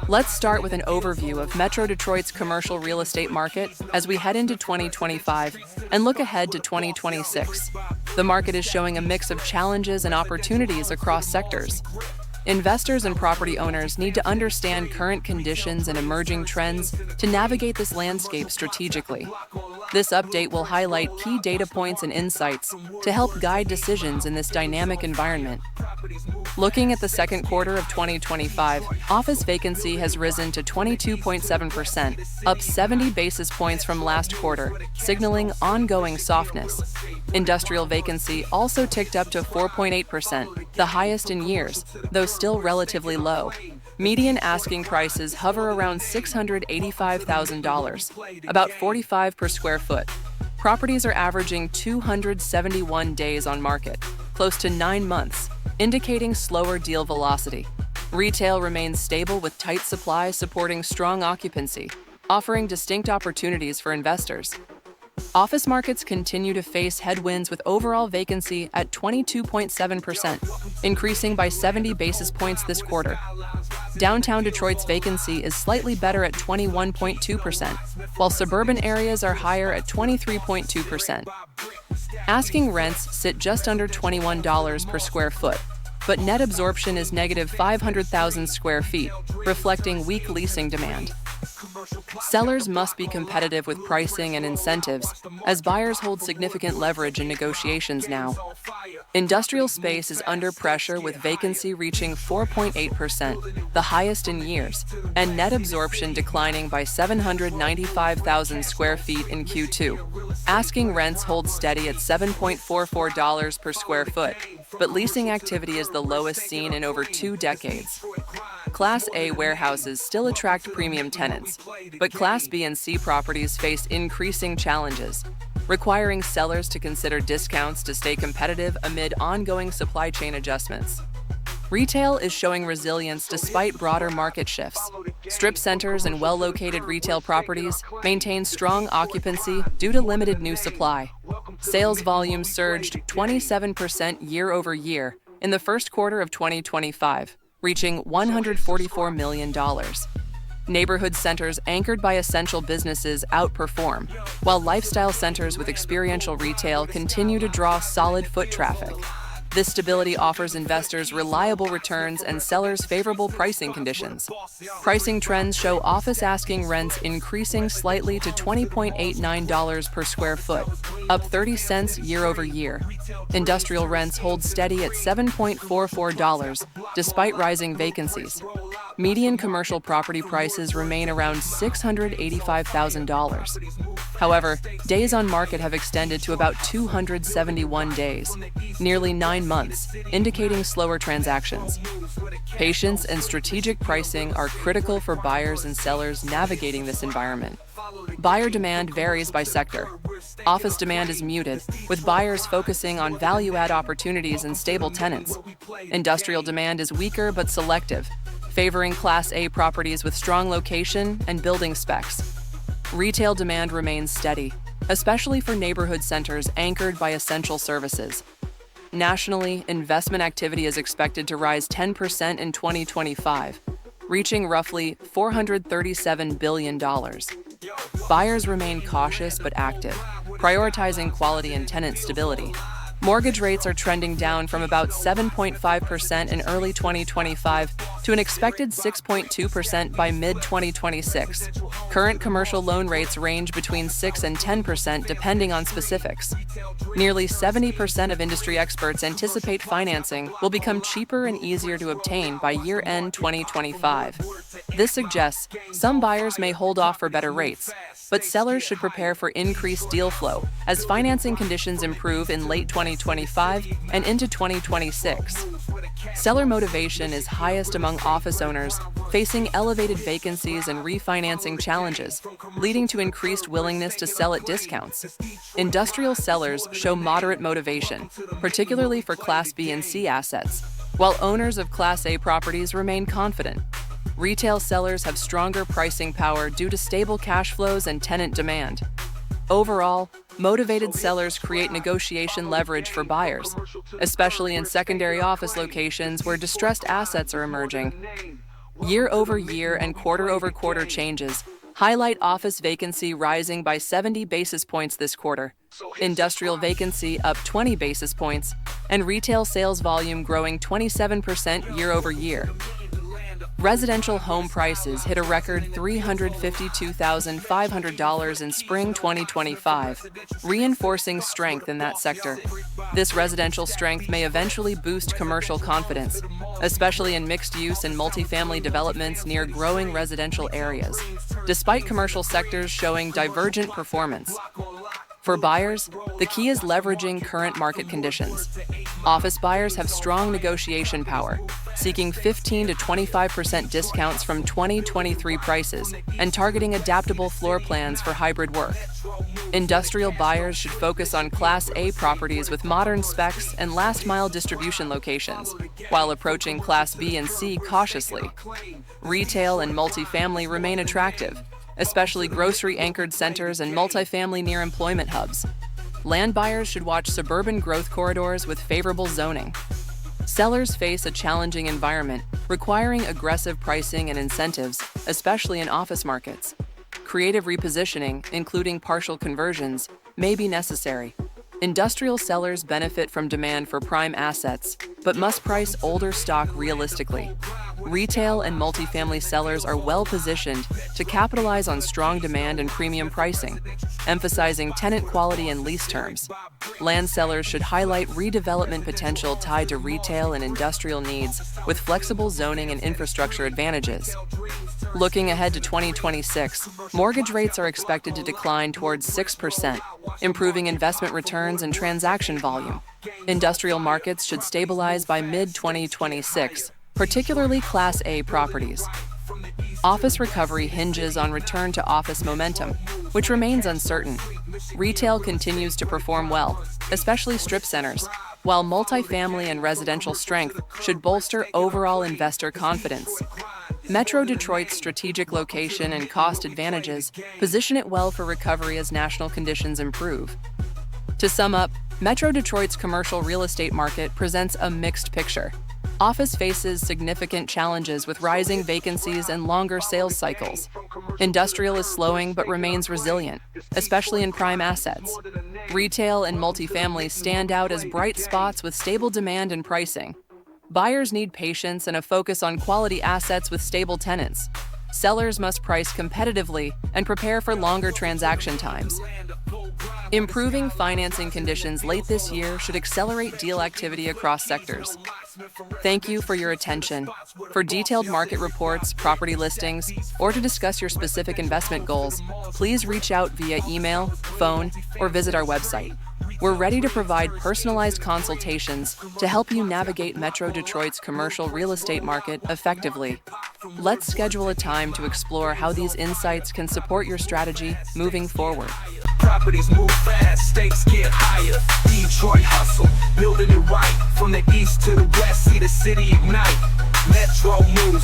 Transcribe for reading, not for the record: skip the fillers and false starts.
Let's start with an overview of Metro Detroit's commercial real estate market as we head into 2025 and look ahead to 2026. The market is showing a mix of challenges and opportunities across sectors. Investors and property owners need to understand current conditions and emerging trends to navigate this landscape strategically. This update will highlight key data points and insights to help guide decisions in this dynamic environment. Looking at the second quarter of 2025, office vacancy has risen to 22.7%, up 70 basis points from last quarter, signaling ongoing softness. Industrial vacancy also ticked up to 4.8%, the highest in years, though still relatively low. Median asking prices hover around $685,000, about $45 per square foot. Properties are averaging 271 days on market, close to 9 months, indicating slower deal velocity. Retail remains stable with tight supply supporting strong occupancy, offering distinct opportunities for investors. Office markets continue to face headwinds with overall vacancy at 22.7%, increasing by 70 basis points this quarter. Downtown Detroit's vacancy is slightly better at 21.2%, while suburban areas are higher at 23.2%. Asking rents sit just under $21 per square foot, but net absorption is negative 500,000 square feet, reflecting weak leasing demand. Sellers must be competitive with pricing and incentives, as buyers hold significant leverage in negotiations now. Industrial space is under pressure with vacancy reaching 4.8%, the highest in years, and net absorption declining by 795,000 square feet in Q2. Asking rents hold steady at $7.44 per square foot, but leasing activity is the lowest seen in over 2 decades. Class A warehouses still attract premium tenants, but Class B and C properties face increasing challenges, requiring sellers to consider discounts to stay competitive amid ongoing supply chain adjustments. Retail is showing resilience despite broader market shifts. Strip centers and well-located retail properties maintain strong occupancy due to limited new supply. Sales volume surged 27% year over year in the first quarter of 2025, reaching $144 million. Neighborhood centers anchored by essential businesses outperform, while lifestyle centers with experiential retail continue to draw solid foot traffic. This stability offers investors reliable returns and sellers favorable pricing conditions. Pricing trends show office asking rents increasing slightly to $20.89 per square foot, up 30 cents year over year. Industrial rents hold steady at $7.44, despite rising vacancies. Median commercial property prices remain around $685,000. However, days on market have extended to about 271 days, nearly 9 months, indicating slower transactions. Patience and strategic pricing are critical for buyers and sellers navigating this environment. Buyer demand varies by sector. Office demand is muted, with buyers focusing on value-add opportunities and stable tenants. Industrial demand is weaker but selective, favoring Class A properties with strong location and building specs. Retail demand remains steady, especially for neighborhood centers anchored by essential services. Nationally, investment activity is expected to rise 10% in 2025, reaching roughly $437 billion. Buyers remain cautious but active, prioritizing quality and tenant stability. Mortgage rates are trending down from about 7.5% in early 2025 to an expected 6.2% by mid-2026. Current commercial loan rates range between 6 and 10% depending on specifics. Nearly 70% of industry experts anticipate financing will become cheaper and easier to obtain by year-end 2025. This suggests some buyers may hold off for better rates, but sellers should prepare for increased deal flow as financing conditions improve in late 2025 and into 2026. Seller motivation is highest among office owners, facing elevated vacancies and refinancing challenges, leading to increased willingness to sell at discounts. Industrial sellers show moderate motivation, particularly for Class B and C assets, while owners of Class A properties remain confident. Retail sellers have stronger pricing power due to stable cash flows and tenant demand. Overall, motivated sellers create negotiation leverage for buyers, especially in secondary office locations where distressed assets are emerging. Year-over-year and quarter-over-quarter changes highlight office vacancy rising by 70 basis points this quarter, industrial vacancy up 20 basis points, and retail sales volume growing 27% year-over-year. Residential home prices hit a record $352,500 in spring 2025, reinforcing strength in that sector. This residential strength may eventually boost commercial confidence, especially in mixed-use and multifamily developments near growing residential areas, despite commercial sectors showing divergent performance. For buyers, the key is leveraging current market conditions. Office buyers have strong negotiation power, seeking 15 to 25% discounts from 2023 prices and targeting adaptable floor plans for hybrid work. Industrial buyers should focus on Class A properties with modern specs and last-mile distribution locations, while approaching Class B and C cautiously. Retail and multifamily remain attractive, especially grocery-anchored centers and multifamily near employment hubs. Land buyers should watch suburban growth corridors with favorable zoning. Sellers face a challenging environment, requiring aggressive pricing and incentives, especially in office markets. Creative repositioning, including partial conversions, may be necessary. Industrial sellers benefit from demand for prime assets, but must price older stock realistically. Retail and multifamily sellers are well-positioned to capitalize on strong demand and premium pricing, emphasizing tenant quality and lease terms. Land sellers should highlight redevelopment potential tied to retail and industrial needs with flexible zoning and infrastructure advantages. Looking ahead to 2026, mortgage rates are expected to decline towards 6%, improving investment returns and transaction volume. Industrial markets should stabilize by mid-2026, particularly Class A properties. Office recovery hinges on return to office momentum, which remains uncertain. Retail continues to perform well, especially strip centers, while multifamily and residential strength should bolster overall investor confidence. Metro Detroit's strategic location and cost advantages position it well for recovery as national conditions improve. To sum up, Metro Detroit's commercial real estate market presents a mixed picture. Office faces significant challenges with rising vacancies and longer sales cycles. Industrial is slowing but remains resilient, especially in prime assets. Retail and multifamily stand out as bright spots with stable demand and pricing. Buyers need patience and a focus on quality assets with stable tenants. Sellers must price competitively and prepare for longer transaction times. Improving financing conditions late this year should accelerate deal activity across sectors. Thank you for your attention. For detailed market reports, property listings, or to discuss your specific investment goals, please reach out via email, phone, or visit our website. We're ready to provide personalized consultations to help you navigate Metro Detroit's commercial real estate market effectively. Let's schedule a time to explore how these insights can support your strategy moving forward. Properties move fast, stakes get higher. Detroit hustle, building it right. From the east to the west, see the city ignite. Metro moves.